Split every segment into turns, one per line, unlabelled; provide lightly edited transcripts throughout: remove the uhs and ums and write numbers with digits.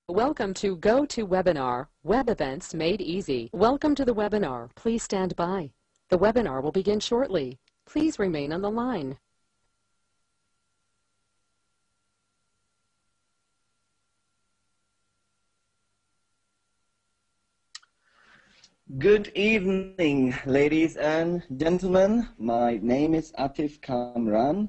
Welcome to GoToWebinar, Web Events Made Easy. Welcome to the webinar. Please stand by. The webinar will begin shortly. Please remain on the line.
Good evening, ladies and gentlemen. My name is Atif Kamran.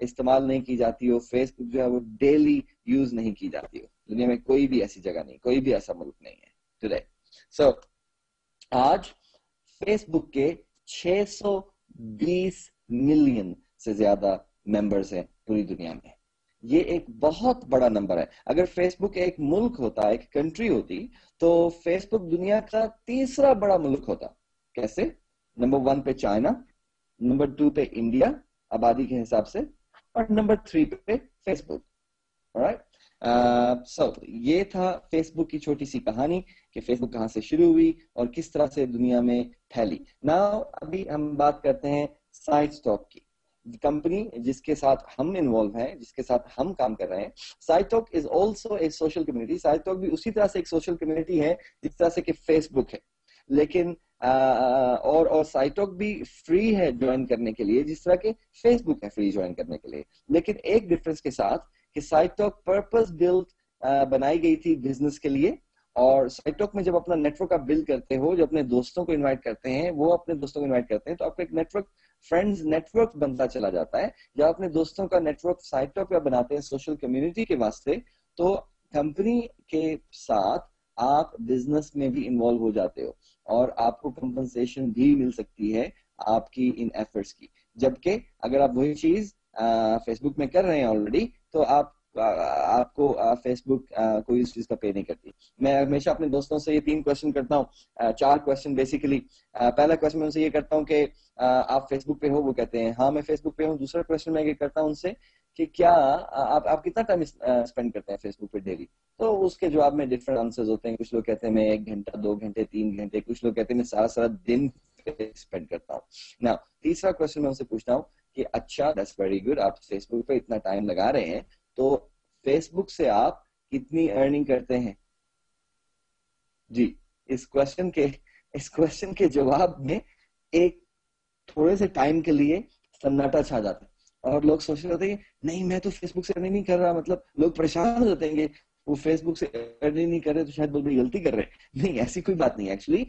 استعمال نہیں کی جاتی ہو, face بک جو ہے وہ daily use نہیں کی جاتی ہو. دنیا میں کوئی بھی ایسی جگہ نہیں, کوئی بھی ایسا ملک نہیں ہے ٹوڈے. سو آج فیس بک کے 620 ملین سے زیادہ ممبرز ہیں پوری دنیا میں. یہ ایک بہت بڑا نمبر ہے. اگر فیس بک ایک ملک ہوتا, ایک کنٹری ہوتی, تو فیس بک دنیا کا تیسرا بڑا ملک ہوتا. کیسے؟ نمبر 1 پہ چائنا, نمبر 2 پہ انڈیا آبادی کے حساب سے, اور نمبر 3 پہ فیس بک. سو یہ تھا فیس بک کی چھوٹی سی کہانی کہ فیس بک کہاں سے شروع ہوئی اور کس طرح سے دنیا میں پھیلی. ناؤ ابھی ہم بات کرتے ہیں سائٹ ٹاک کی, کمپنی جس کے ساتھ ہم انوالو ہیں, جس کے ساتھ ہم کام کر رہے ہیں. Site Talk is also a social community. Site Talk بھی اسی طرح سے ایک سوشل کمیونٹی ہے جس طرح سے کہ فیس بک ہے, لیکن اور سائٹ ٹاک بھی فری ہے جوائن کرنے کے لیے جس طرح کہ فیس بک ہے فری جوائن کرنے کے لیے. لیکن ایک ڈفرنس کے ساتھ کہ سائٹ ٹاک پرپز بلڈ بنائی گئی تھی بزنس کے لیے, اور سائٹ ٹاک میں جب اپنا نیٹ ورک آپ بلڈ کرتے ہو, جو اپنے دوستوں کو انوائٹ کرتے ہیں, وہ اپنے دوستوں کو انوائٹ کرتے ہیں, تو آپ کا ایک network, friends network بنتا چلا جاتا ہے. جب اپنے دوستوں کا نیٹ ورک سائٹ ٹاک پہ بناتے ہیں سوشل کمیونٹی کے واسطے, تو کمپنی کے ساتھ آپ بزنس میں بھی انوالو ہو جاتے ہو, اور آپ کو کمپنسیشن بھی مل سکتی ہے آپ کی ان ایفرٹس کی. جبکہ اگر آپ وہی چیز فیس بک میں کر رہے ہیں آلریڈی, تو آپ کو فیس بک کوئی اس چیز کا پے نہیں کرتی. میں ہمیشہ اپنے دوستوں سے یہ 3 کوشچن کرتا ہوں, 4 کوشچن بیسیکلی. پہلا کوشچن میں ان سے یہ کرتا ہوں کہ آپ فیس بک پہ ہو, وہ کہتے ہیں ہاں میں فیس بک پہ ہوں. دوسرا کوشچن میں یہ کرتا ہوں ان سے کہ کیا آپ کتنا ٹائم اسپینڈ کرتے ہیں فیس بک پہ ڈیلی. تو اس کے جواب میں ڈفرنٹ آنسرز ہوتے ہیں. کچھ لوگ کہتے ہیں میں 1 گھنٹہ, 2 گھنٹے, 3 گھنٹے, کچھ لوگ کہتے ہیں میں سارا دن اسپینڈ کرتا ہوں. نا تیسرا کوشچن میں ان سے پوچھتا ہوں کہ اچھا دیٹس ویری گڈ, آپ فیس بک پہ اتنا ٹائم لگا رہے ہیں, تو فیس بک سے آپ کتنی ارننگ کرتے ہیں. جی, اس کوشچن کے جواب میں ایک تھوڑے سے ٹائم کے لیے سناٹا چھا جاتا ہے, اور لوگ سوچ رہے ہوتے ہیں نہیں میں تو فیس بک سے ارننگ نہیں کر رہا. مطلب لوگ پریشان ہو جاتے ہیں کہ وہ فیس بک سے ارننگ نہیں کر رہے تو شاید بہت بڑی غلطی کر رہے ہیں. نہیں, ایسی کوئی بات نہیں. ایکچولی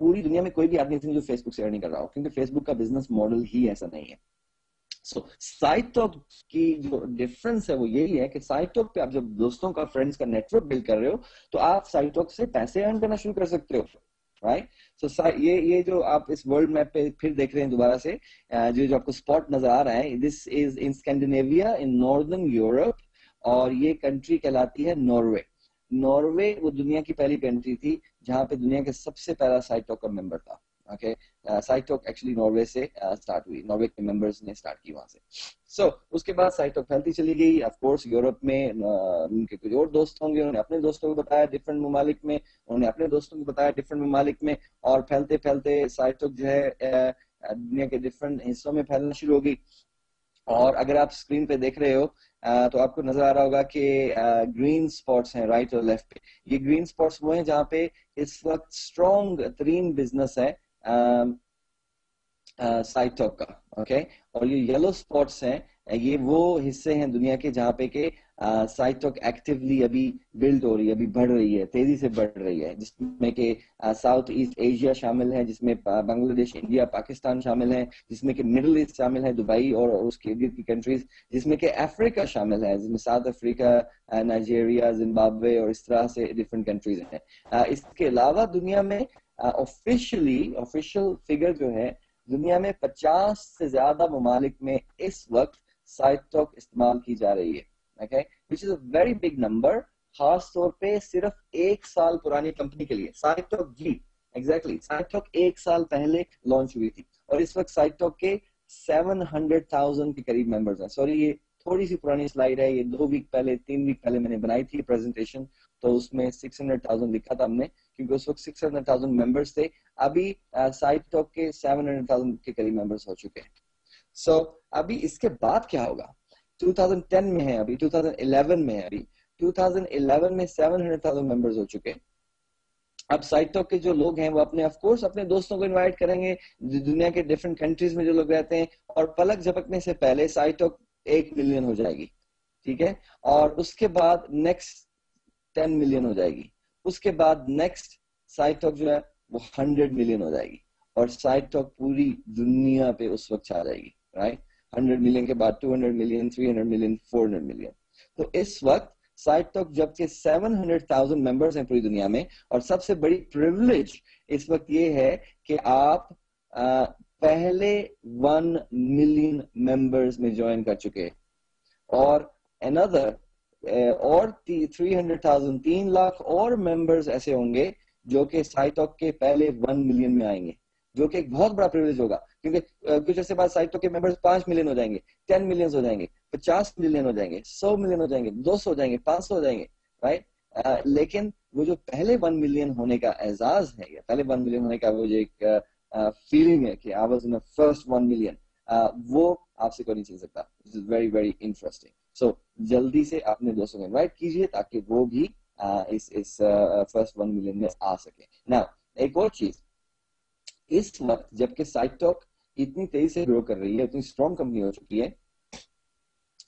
پوری دنیا میں کوئی بھی آدمی نہیں جو فیس بک سے ارننگ کر رہا ہو, کیونکہ فیس بک کا بزنس ماڈل ہی ایسا نہیں ہے. سو سائٹ ٹاک کی جو ڈفرنس ہے وہ یہی ہے کہ سائٹ ٹاک پہ آپ جب دوستوں کا, فرینڈز کا نیٹ ورک بلڈ کر رہے ہو, تو آپ سائٹ ٹاک سے پیسے ارن کرنا شروع کر سکتے ہو. رائٹ, سو یہ جو آپ اس ورلڈ میپ پہ پھر دیکھ رہے ہیں دوبارہ سے, جو آپ کو اسپاٹ نظر آ رہا ہے, دس از ان اسکینڈینیویا ان ناردرن یورپ, اور یہ کنٹری کہلاتی ہے ناروے. ناروے وہ دنیا کی پہلی کنٹری تھی جہاں پہ دنیا کے سب سے پہلا سائٹ ٹاک کا ممبر تھا. Okay, Site Talk actually Norway سے اسٹارٹ ہوئی, ناروے کے ممبرز نے اسٹارٹ کی وہاں سے. سو اس کے بعد سائٹ ٹاک پھیلتی چلی گئی. آف کورس یورپ میں ان کے کچھ اور دوست ہوں گے, انہوں نے اپنے دوستوں کو بتایا ڈفرنٹ ممالک میں, انہوں نے اپنے دوستوں کو بتایا ڈفرنٹ ممالک میں, اور پھیلتے پھیلتے سائٹ ٹاک جو ہے دنیا کے ڈفرنٹ حصوں میں پھیلنا شروع ہو گئی. اور اگر آپ اسکرین پہ دیکھ رہے ہو تو آپ کو نظر آ رہا ہوگا کہ گرین اسپاٹس ہیں رائٹ اور لیفٹ پہ. یہ گرین اسپاٹس وہ ہیں جہاں پہ اس وقت اسٹرانگ ترین بزنس ہے سائٹ ٹاک کا. اوکے, اور یہ یلو اسپاٹس ہیں, یہ وہ حصے ہیں دنیا کے جہاں پہ کہ سائٹ ٹاک ایکٹیولی ابھی بلڈ ہو رہی ہے, ابھی بڑھ رہی ہے, تیزی سے بڑھ رہی ہے, جس میں کہ ساؤتھ ایسٹ ایشیا شامل ہے, جس میں بنگلہ دیش, انڈیا, پاکستان شامل ہیں, جس میں کہ مڈل ایسٹ شامل ہے, دبئی اور اس کے ارد کی کنٹریز, جس میں کہ افریقہ شامل ہے, جس میں ساؤتھ افریقہ, نائجیریا, زمبابوے, اور اس طرح سے ڈفرنٹ کنٹریز ہیں. اس کے علاوہ دنیا میں آفیشیل فگر جو ہے, دنیا میں 50 سے زیادہ ممالک میں اس وقت سائٹ ٹاک استعمال کی جا رہی ہے. Okay? Which is a very big number, خاص طور پہ صرف 1 سال پرانی کمپنی کے لیے. سائٹ ٹاک جی ایگزیکٹلی سائٹ ٹاک 1 سال پہلے لانچ ہوئی تھی, اور اس وقت سائٹ ٹاک کے 700,000 کے قریب ممبرز ہیں. سوری, یہ تھوڑی سی پرانی سلائیڈ ہے, یہ 2 ویک پہلے, 3 ویک پہلے میں نے بنائی تھی پریزنٹیشن, تو اس میں 600,000 لکھا تھا ہم نے, کیونکہ اس وقت 600,000 ممبرز تھے. ابھی سائٹ ٹاک کے 700,000 کے قریب ممبرز ہو چکے ہیں. سو ابھی اس کے بعد کیا ہوگا؟ 2010 میں ہے, ابھی 2011 میں ہے, ابھی 2011 میں 700,000 ممبرز ہو چکے ہیں. اب سائٹ ٹاک کے جو لوگ ہیں وہ آف کورس اپنے دوستوں کو انوائٹ کریں گے دنیا کے ڈفرنٹ کنٹریز میں جو لوگ رہتے ہیں, اور پلک جھپکنے سے پہلے سائٹ ٹاک 1 ملین ہو جائے گی. ٹھیک ہے, اور اس کے بعد نیکسٹ 10 ملین ہو جائے گی. اس کے بعد نیکسٹ سائٹ ٹاک جو ہے وہ 100 ملین ہو جائے گی, اور سائٹ ٹاک پوری دنیا پہ اس وقت چھا جائے گی. رائٹ, 100 ملین کے بعد 200 ملین, 300 ملین, 400 ملین. تو اس وقت سائٹ ٹاک جبکہ 700,000 ممبرز ہیں پوری دنیا میں, اور سب سے بڑی پریولیج اس وقت یہ ہے کہ آپ پہلے 1 ملین ممبرز میں جوائن کر چکے, اور another اور 300,000 3 لاکھ اور ممبرز ایسے ہوں گے جو کہ سائٹ ٹاک کے پہلے 1 ملین میں آئیں گے, جو کہ ایک بہت بڑا پریولیج ہوگا, کیونکہ کچھ عرصے بعد سائٹ ٹاک کے ممبرز 5 ملین ہو جائیں گے, 10 ملین ہو جائیں گے, 50 ملین ہو جائیں گے, 100 ملین ہو جائیں گے, 200 ہو جائیں گے, 500 ہو جائیں گے, رائٹ. لیکن وہ جو پہلے 1 ملین ہونے کا اعزاز ہے, یا پہلے 1 ملین ہونے کا وہ جو ایک فیلنگ ہے کہ I was in the first 1 million, وہ آپ سے کوئی نہیں چل سکتا. This is very very interesting. So جلدی سے اپنے دوستوں کو انوائٹ کیجیے تاکہ وہ بھی اس فرسٹ 1 ملین میں آ سکے. Now ایک اور چیز, اس وقت جبکہ سائٹ ٹاک اتنی تیزی سے گرو کر رہی ہے, اتنی اسٹرانگ کمپنی ہو چکی ہے,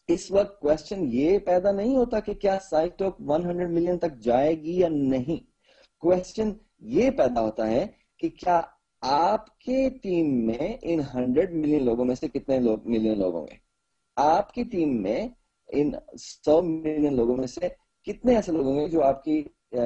اس وقت کوشچن یہ پیدا نہیں ہوتا کہ کیا سائٹ ٹاک 100 ملین تک جائے گی یا نہیں. کوشچن یہ پیدا ہوتا ہے کہ کیا آپ کے ٹیم میں ان 100 ملین لوگوں میں سے کتنے ملین لوگ ہوں گے, آپ کی ٹیم میں ان 100 ملین لوگوں میں سے کتنے ایسے لوگ ہوں گے جو آپ کی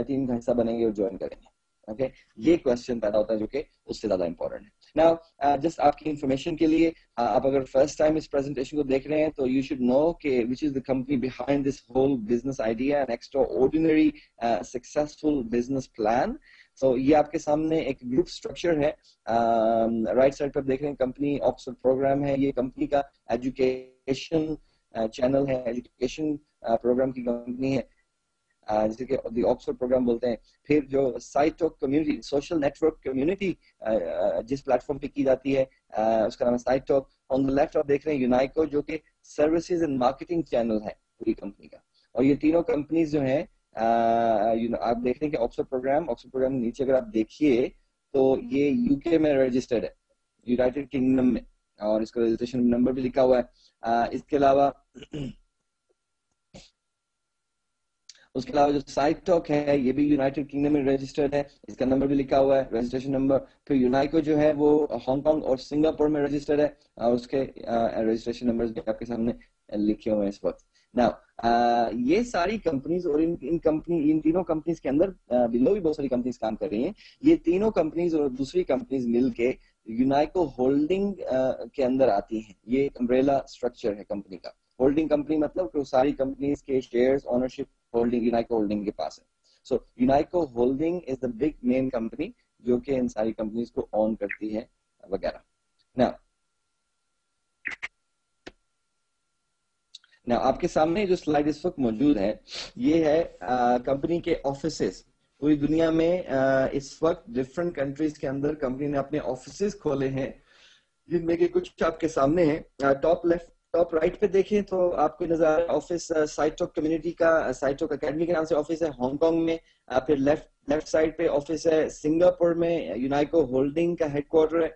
ٹیم کا حصہ بنیں گے اور جوائن کریں گے. اوکے, یہ کوشچن پیدا ہوتا ہے جو کہ اس سے زیادہ امپورٹنٹ ہے. Now جسٹ آپ کی انفارمیشن کے لیے, آپ اگر فرسٹ ٹائم اس پریزنٹیشن کو دیکھ رہے ہیں تو یو شوڈ نو کہ which is the company behind this whole business idea and extraordinary successful business plan. So یہ آپ کے سامنے ایک گروپ اسٹرکچر ہے, رائٹ سائڈ پر دیکھ رہے ہیں کمپنی آکسفورڈ پروگرام ہے, یہ کمپنی کا ایجوکیشن چینل ہے, ایجوکیشن پروگرام کی کمپنی ہے جسے کہ دی آکسفورڈ پروگرام بولتے ہیں. پھر جو Site Talk community, social network community جس پلیٹ فارم پہ کی جاتی ہے اس کا نام ہے Site Talk. On the left آپ دیکھ رہے ہیں یونائکو جو کہ سروسز اینڈ مارکیٹنگ چینل ہے پوری کمپنی کا. اور یہ تینوں کمپنیز جو ہیں آپ دیکھ رہے ہیں کہ آکسفورڈ پروگرام نیچے اگر آپ دیکھیے تو یہ یو کے میں رجسٹرڈ ہے, یونائٹیڈ کنگڈم میں, اور اس کا رجسٹریشن نمبر بھی لکھا ہوا ہے. اس کے علاوہ جو سائٹ ٹاک ہے یہ بھی یونائٹیڈ کنگڈم میں رجسٹرڈ ہے, اس کا نمبر بھی لکھا ہوا ہے, رجسٹریشن نمبر. پھر یونائکو جو ہے وہ ہانگ کانگ اور سنگاپور میں رجسٹرڈ ہے, اور اس کے رجسٹریشن نمبرز بھی آپ کے سامنے لکھے ہوئے ہیں اس وقت. Now یہ ساری کمپنیز, اور ان تینوں کمپنیز کے اندر بلو بھی بہت ساری کمپنیز کام کر رہی ہیں. یہ تینوں کمپنیز اور دوسری کمپنیز مل کے یونائکو ہولڈنگ کے اندر آتی ہیں. یہ ایک امبریلا اسٹرکچر ہے کمپنی کا. ہولڈنگ کمپنی مطلب کہ ساری کمپنیز کے shares ownership holding Unaico holding کے پاس ہے. So Unaico holding is the big main company جو کہ ان ساری کمپنیز کو اون کرتی ہے وغیرہ. نا آپ کے سامنے جو سلائیڈ اس وقت موجود ہے یہ ہے کمپنی کے آفیسز پوری دنیا میں. اس وقت ڈفرنٹ کنٹریز کے اندر کمپنی نے اپنے آفیسز کھولے ہیں جن میں کہ کچھ آپ کے سامنے ہیں. ٹاپ رائٹ پہ دیکھیں تو آپ کو نظر آ رہا ہے آفس سائٹ ٹاک کمیونٹی کا, سائٹ ٹاک اکیڈمی کے نام سے آفس ہے ہانگ کانگ میں. پھر لیفٹ سائڈ پہ آفس ہے سنگاپور میں, یونائکو ہولڈنگ کا ہیڈ کوارٹر ہے.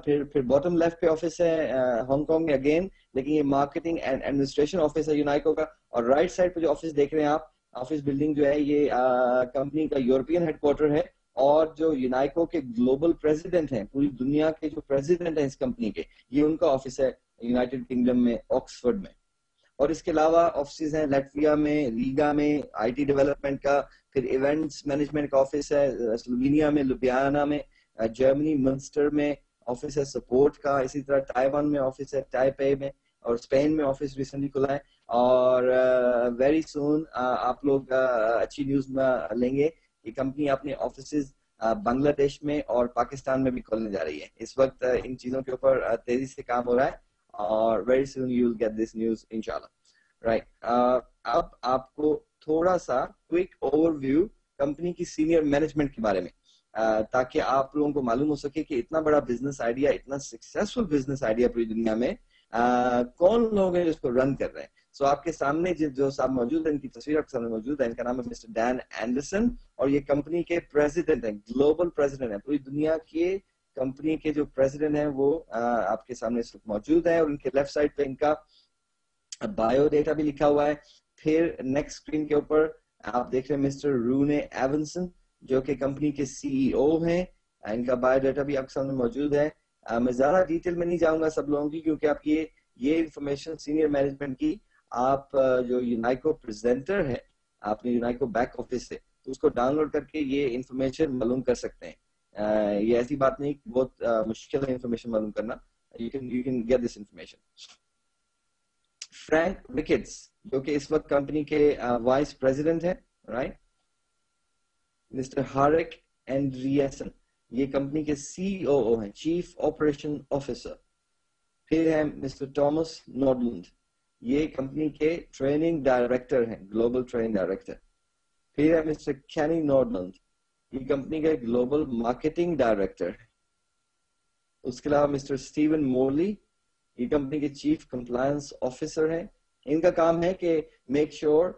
پھر باٹم لیفٹ پہ آفس ہے ہانگ کانگ میں اگین, لیکن یہ مارکیٹنگ اینڈ ایڈمنسٹریشن آفس ہے یونائکو کا. اور رائٹ سائڈ پہ جو آفس دیکھ رہے ہیں آپ, آفس بلڈنگ جو ہے یہ کمپنی کا یورپین ہیڈ کوارٹر ہے. اور جو یونائکو کے گلوبل پریزیڈنٹ ہیں, پوری دنیا کے جو پریزیڈنٹ ہیں اس کمپنی کے, یہ ان کا آفس ہے یونائٹیڈ کنگڈم میں آکسفورڈ میں. اور اس کے علاوہ آفسز ہیں لیٹویا میں, ریگا میں آئی ٹی ڈیولپمنٹ کا. پھر ایونٹس مینجمنٹ کا آفس ہے سلوینیا میں, لوبیانا میں. جرمنی منسٹر میں آفس ہے سپورٹ کا. اسی طرح تائیوان میں آفس ہے تائپے میں. اور اسپین میں آفس ریسنٹلی کھلا ہے. اور ویری سون آپ لوگ اچھی نیوز لیں گے کہ کمپنی اپنے آفسز بنگلہ دیش میں اور پاکستان میں بھی کھولنے جا رہی ہے. اس وقت ان چیزوں کے اوپر تیزی سے کام ہو رہا ہے, اور very soon you will get this news انشاءاللہ. رائٹ, اب آپ کو تھوڑا سا کوئک اوور ویو کمپنی کی سینئر مینجمنٹ کے بارے میں, تاکہ آپ لوگوں کو معلوم ہو سکے کہ اتنا بڑا بزنس آئیڈیا, اتنا سکسیسفل بزنس آئیڈیا پوری دنیا میں کون لوگ ہیں جو اس کو رن کر رہے ہیں. سو آپ کے سامنے جو صاحب موجود ہیں, ان کی تصویر آپ کے سامنے موجود ہے. ان کا نام ہے مسٹر ڈین اینڈرسن, اور یہ کمپنی کے پریزیڈنٹ ہیں, گلوبل پریزیڈنٹ ہیں. پوری دنیا کے کمپنی کے جو پریزیڈنٹ ہیں وہ آپ کے سامنے اس وقت موجود ہیں. اور ان کے لیفٹ سائڈ پہ ان کا بایو ڈیٹا بھی لکھا ہوا ہے. پھر نیکسٹ اسکرین کے اوپر آپ دیکھ رہے ہیں مسٹر رونے ایونسن جو کہ کمپنی کے سی ای او ہیں. ان کا بایو ڈیٹا بھی آپ کے سامنے موجود ہے. میں زیادہ ڈیٹیل میں نہیں جاؤں گا سب لوگوں کی, کیونکہ آپ یہ انفارمیشن سینئر مینجمنٹ کی آپ جو یونائکو پریزنٹر ہے آپ نے یونائکو بیک آفس سے تو اس کو ڈاؤن لوڈ کر کے یہ انفارمیشن معلوم کر سکتے ہیں. یہ ایسی بات نہیں بہت مشکل ہے انفارمیشن معلوم کرنا. you can get this information. Frank Ricketts جو کہ اس وقت کمپنی کے وائس پریزیڈنٹ ہیں, رائٹ. مسٹر ہارک اینڈریسن یہ کمپنی کے سی او او ہیں, چیف آپریشن آفیسر. پھر ہے مسٹر تھامس نارڈلینڈ, یہ کمپنی کے ٹریننگ ڈائریکٹر ہیں, گلوبل ٹریننگ ڈائریکٹر. پھر ہے مسٹر کینی نارڈلینڈ, یہ کمپنی کے گلوبل مارکیٹنگ ڈائریکٹر ہیں. اس کے علاوہ مسٹر اسٹیون مورلی, یہ کمپنی کے چیف کمپلائنس آفیسر ہیں. ان کا کام ہے کہ میک شور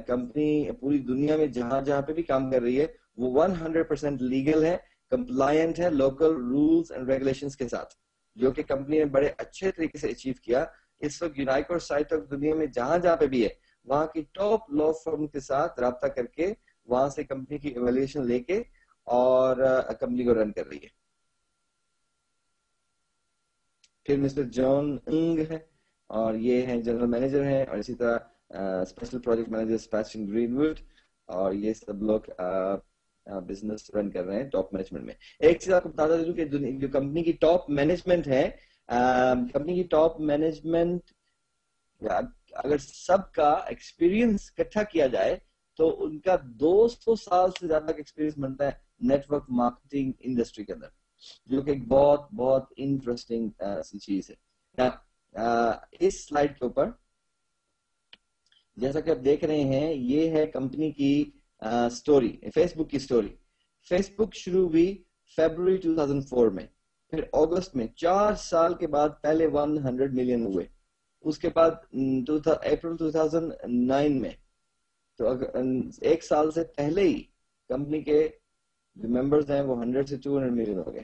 کمپنی پوری دنیا میں جہاں جہاں پہ بھی کام کر رہی ہے وہ 100% لیگل ہے, کمپلائنٹ ہے لوکل رولز اینڈ ریگولیشنز کے ساتھ, جو کہ کمپنی نے بڑے اچھے طریقے سے اچیو کیا. اس وقت یونائکو اور سائٹوک دنیا میں جہاں جہاں پہ بھی ہے وہاں کی ٹاپ لا فرم کے ساتھ رابطہ کر کے وہاں سے کمپنی کی ایویلویشن لے کے اور کمپنی کو رن کر رہی ہے. پھر مسٹر جان انگ ہے اور یہ ہیں جنرل مینیجر ہیں, اور اسی طرح special project manager Sebastian green would, اور یہ سب لوگ بزنس رن کر رہے ہیں ٹاپ مینجمنٹ میں. ایک چیز آپ کو بتا دوں کہ جو کمپنی کی ٹاپ مینجمنٹ ہے, کمپنی کی ٹاپ مینجمنٹ اگر سب کا ایکسپیرینس اکٹھا کیا جائے تو ان کا 200 سال سے زیادہ کا ایکسپیرینس بنتا ہے نیٹ ورک مارکیٹنگ انڈسٹری کے اندر, جو کہ بہت بہت انٹرسٹنگ سی چیز ہے. اس سلائڈ کے اوپر جیسا کہ آپ دیکھ رہے ہیں یہ ہے کمپنی کی سٹوری, فیس بک کی سٹوری. فیس بک شروع ہوئی فیبروری 2004 میں, پھر اگست میں 4 سال کے بعد پہلے 100 ملین ہوئے, اس کے بعد اپریل 2009 میں, تو ایک سال سے پہلے ہی کمپنی کے جو ممبرز ہیں وہ 100 سے 200 ملین ہو گئے.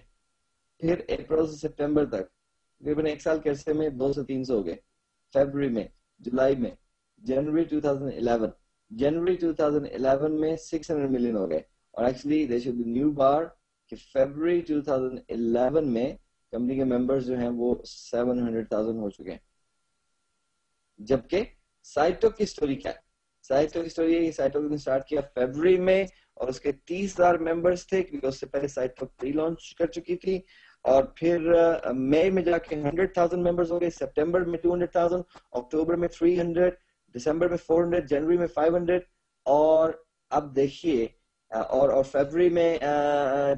پھر اپریل سے سپٹمبر تک تقریباً ایک سال کے عرصے میں 200 سے 300 ہو گئے. فیبروری میں, جولائی میں, جنوری 2011 میں 600 ملین ہو گئے. اور actually they should be new بار کہ فیبروری 2011 میں کمپنی کے ممبرز جو ہیں وہ 700,000 ہو چکے ہیں. جبکہ سائٹوک کی سٹوری کیا ہے؟ سائٹوک کی سٹوری ہے, سائٹوک نے سٹارٹ کیا فیبروری میں اور اس کے 30,000 ممبرز تھے کیونکہ اس سے پہلے سائٹوک پری لانچ کر چکی تھی. اور پھر مئی میں جا کے 100,000 ممبرز ہو گئے, سپٹمبر میں 200,000, اکتوبر میں 300, دسمبر میں 400, جنوری میں 500, اور اب دیکھیے اور فیبروری میں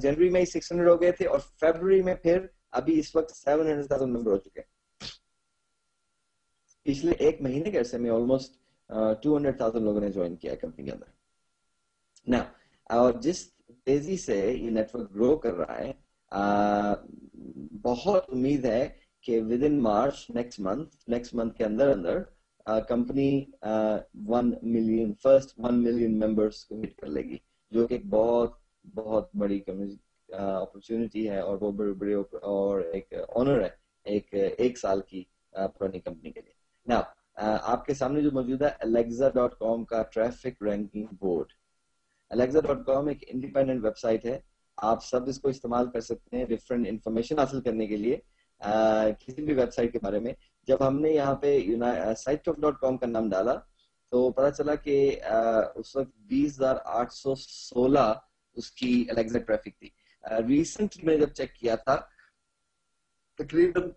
جنوری میں 600 ہو گئے تھے, اور فیبروری میں پھر ابھی اس وقت 700,000 ممبر ہو چکے ہیں. پچھلے ایک مہینے کے عرصے میں آلموسٹ 200,000 لوگوں نے جوائن کیا کمپنی کے اندر. نا اور جس تیزی سے یہ نیٹ ورک گرو کر رہا ہے, بہت امید ہے کہ with in March next month کے اندر کمپنی 1 ملین ممبرس کو ہٹ کر لے گی, جو کہ ایک بہت بہت بڑی اپرچونٹی ہے اور بہت بڑی اور ایک آنر ہے ایک سال کی پرانی کمپنی کے لیے. نا آپ کے سامنے جو موجود ہے Alexa.com کا ٹریفک رینکنگ بورڈ. Alexa.com ایک انڈیپینڈنٹ ویب سائٹ ہے, آپ سب اس کو استعمال کر سکتے ہیں ڈفرینٹ انفارمیشن حاصل کرنے کے لیے کسی بھی ویب سائٹ کے بارے میں. جب ہم نے یہاں پہ sitetalk.com کا نام ڈالا تو پتا چلا کہ اس وقت 20,816 اس کی Alexa ٹریفک تھی. ریسنٹلی میں جب چیک کیا تھا تقریباً